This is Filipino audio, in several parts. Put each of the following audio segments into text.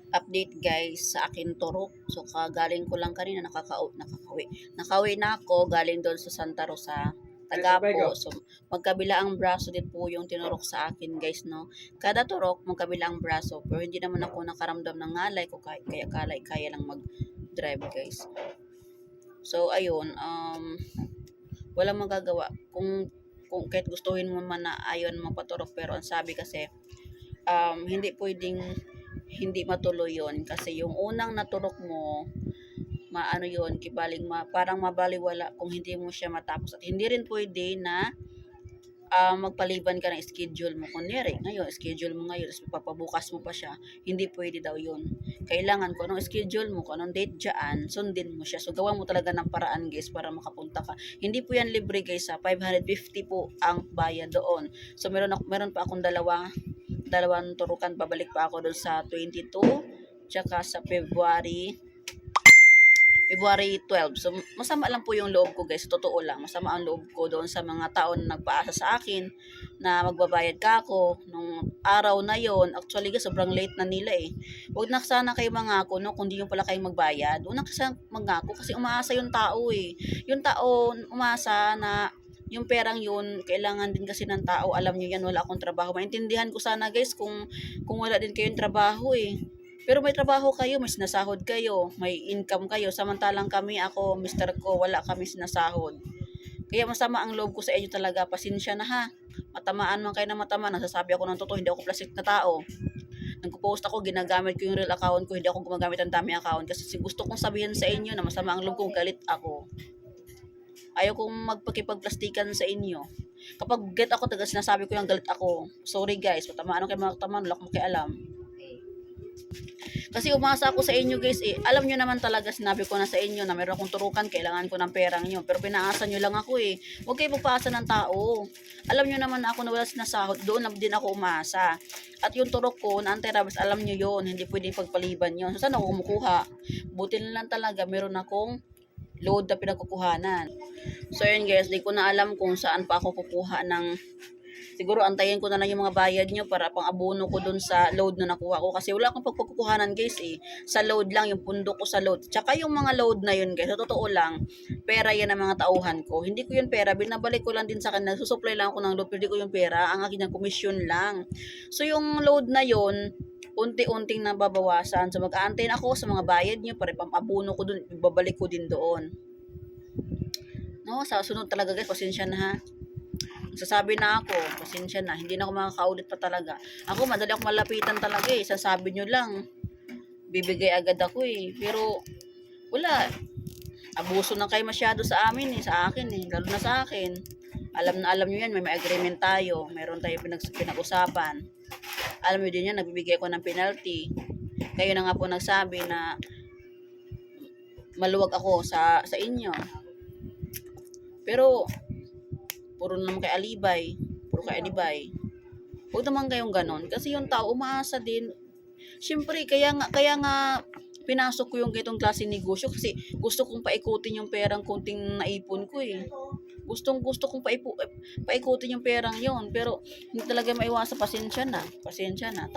Update guys sa akin turok. So kagaling ko lang kanina nakauwi na ako galing doon sa Santa Rosa, Tagapo. So magkabila ang braso din po yung tinurok sa akin guys, no. Kada turok magkabila ang braso, pero hindi naman ako nakaramdam ng ngalay ko kaya kaya lang mag-drive guys. So ayun, walang magagawa kung kahit gustuhin mo man na ayon mapaturok, pero ang sabi kasi hindi pwedeng hindi matuloy yon kasi yung unang naturok mo maano yon kibaling parang mabaliwala kung hindi mo siya matapos, at hindi rin pwede na magpaliban ka ng schedule mo. Kunyari ngayon schedule mo ngayon tapos papabukas mo pa siya, hindi pwede daw yon. Kailangan kung anong schedule mo, kung anong date dyan, sundin mo siya. So gawa mo talaga ng paraan guys para makapunta ka. Hindi po yan libre guys, 550 po ang bayad doon. So meron pa akong dalawang turukan, pabalik pa ako doon sa 22 tsaka sa February 12. So masama lang po yung loob ko guys, totoo lang, masama ang loob ko doon sa mga tao na nagpaasa sa akin na magbabayad ka ako nung araw na yon. Actually guys, sobrang late na nila eh. Huwag na sana kayo mangako, no, kundi yung pala kayo magbayad. Huwag na kasi mangako kasi umaasa yung tao eh. Yung tao umaasa na yung perang yun, kailangan din kasi ng tao. Alam nyo yan, wala akong trabaho. Maintindihan ko sana guys kung wala din kayong trabaho eh. Pero may trabaho kayo, may sinasahod kayo, may income kayo. Samantalang kami, ako, mister ko, wala kami sinasahod. Kaya masama ang loob ko sa inyo talaga. Pasensya na ha. Matamaan man kayo na matamaan. Nasasabi ako ng totoo, hindi ako plastic na tao. Nagpo-post ako, ginagamit ko yung real account ko, hindi ako gumagamit ng dummy account. Kasi gusto kong sabihin sa inyo na masama ang loob ko, galit ako. Ayaw kong magpakipagplastikan sa inyo. Kapag get ako, taga sinasabi ko yung galit ako. Sorry guys, matamaan kayo mga tamaan, wala akong makialam. Kasi umasa ako sa inyo guys eh. Alam nyo naman talaga, sinabi ko na sa inyo na meron akong turukan, kailangan ko ng perang nyo. Pero pinaasa nyo lang ako eh. Huwag kayo magpaasa ng tao. Alam nyo naman na ako na wala sinasahod, doon na din ako umasa. At yung turok ko na anti-rabies, alam nyo yon, hindi pwedeng pagpaliban yon. So saan ako kumukuha? Buti na lang talaga meron akong load na pinagkukuhanan. So yun guys, di ko na alam kung saan pa ako kukuha ng, siguro antayin ko na lang yung mga bayad nyo para pang abono ko dun sa load na nakuha ko. Kasi wala akong pagkukuhanan guys eh. Sa load lang, yung pundo ko sa load. Tsaka yung mga load na yun guys, sa totoo lang, pera yan ng mga tauhan ko. Hindi ko yun pera, binabalik ko lang din sa kanila. Susupply lang ako ng load, pero hindi ko yung pera. Ang akin yung commission lang. So yung load na yun, unti-unting nababawasan. So mag-aantay ako sa mga bayad nyo para pang-abono ko dun, ibabalik ko din doon. No, sa sunod talaga guys, pasensya na ha. Sasabi na ako, pasensya na, hindi na ako makakaulit pa talaga. Ako, madali ako malapitan talaga eh. Sasabi nyo lang, bibigay agad ako eh. Pero, wala. Abuso na kayo masyado sa amin eh, sa akin eh, lalo na sa akin. Alam nyo yan, may agreement tayo. Meron tayo pinag-usapan. Alam nyo din yan, nagbibigay ako ng penalty. Kayo na nga po nagsabi na maluwag ako sa inyo. Pero, puro naman kay alibay. Huwag naman kayong ganon. Kasi yung tao umaasa din. Siyempre, kaya nga pinasok ko yung ganitong klase negosyo kasi gusto kong paikutin yung perang kunting naipon ko eh. Gusto kong paikutin yung perang yon, pero hindi talaga maiwasan. Pasensya na.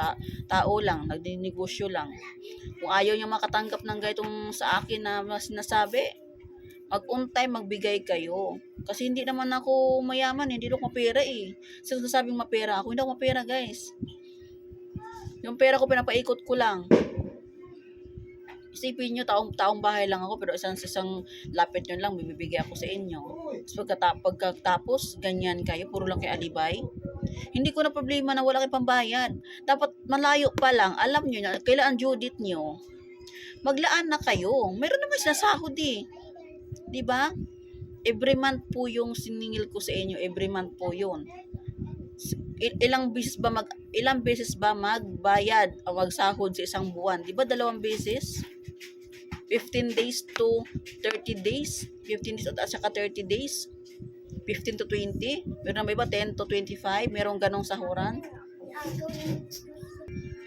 Tao lang, nagdinegosyo lang. Kung ayaw niya makatanggap ng ganitong sa akin na sinasabi, mag-on time, magbigay kayo. Kasi hindi naman ako mayaman, hindi ako mapera eh. Sinasabing mapera ako, hindi ako mapera guys. Yung pera ko pinapaikot ko lang. Isipin nyo, taong bahay lang ako, pero isang lapit nyo lang, bibigay ako sa inyo. Pagkatapos, ganyan kayo, puro lang kayo alibay. Hindi ko na problema na wala kayong pambayad. Dapat malayo pa lang, alam nyo na, kailan due date nyo, maglaan na kayo. Meron naman sinasahod eh. Diba? Every month po yung siningil ko sa inyo, every month po yun. Ilang beses ba magbayad o magsahod sa isang buwan? Diba 2 beses? 15 days to 30 days, 15 days at saka 30 days, 15 to 20, meron ba iba 10 to 25, merong ganong sahuran.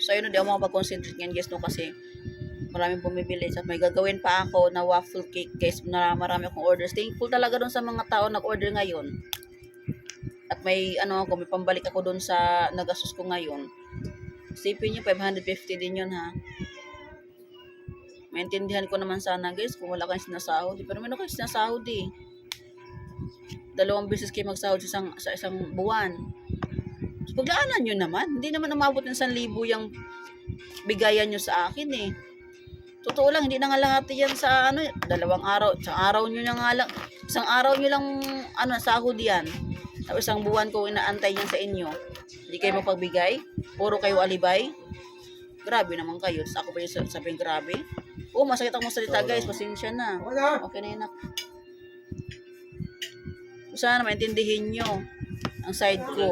So ayun, di ako makapag-concentrate ngayon guys, no, kasi maraming bumibili. So may gagawin pa ako na waffle cake guys, na marami akong orders. Thankful talaga doon sa mga tao nag-order ngayon. At may may pambalik ako doon sa nagastos ko ngayon. Isipin nyo, 550 din yun ha. Maintindihan ko naman sana guys kung wala kayong sinasahod. Pero meron kayong sinasahod eh. 2 beses kayo magsahod sa isang buwan. So, paglaanan nyo naman. Hindi naman umabot ng 1,000 yung bigayan nyo sa akin eh. Totoo lang, hindi na nga lahat yan sa 2 araw. Isang araw nyo lang sahod yan. Tapos isang buwan ko inaantay yan sa inyo. Hindi kayo mapagbigay. Puro kayo alibay. Grabe naman kayo. Tapos ako pa yung sabihin grabe. Masakit akong salita guys. Pasensya na. Okay na yun ako. Sana maintindihin nyo ang side ko.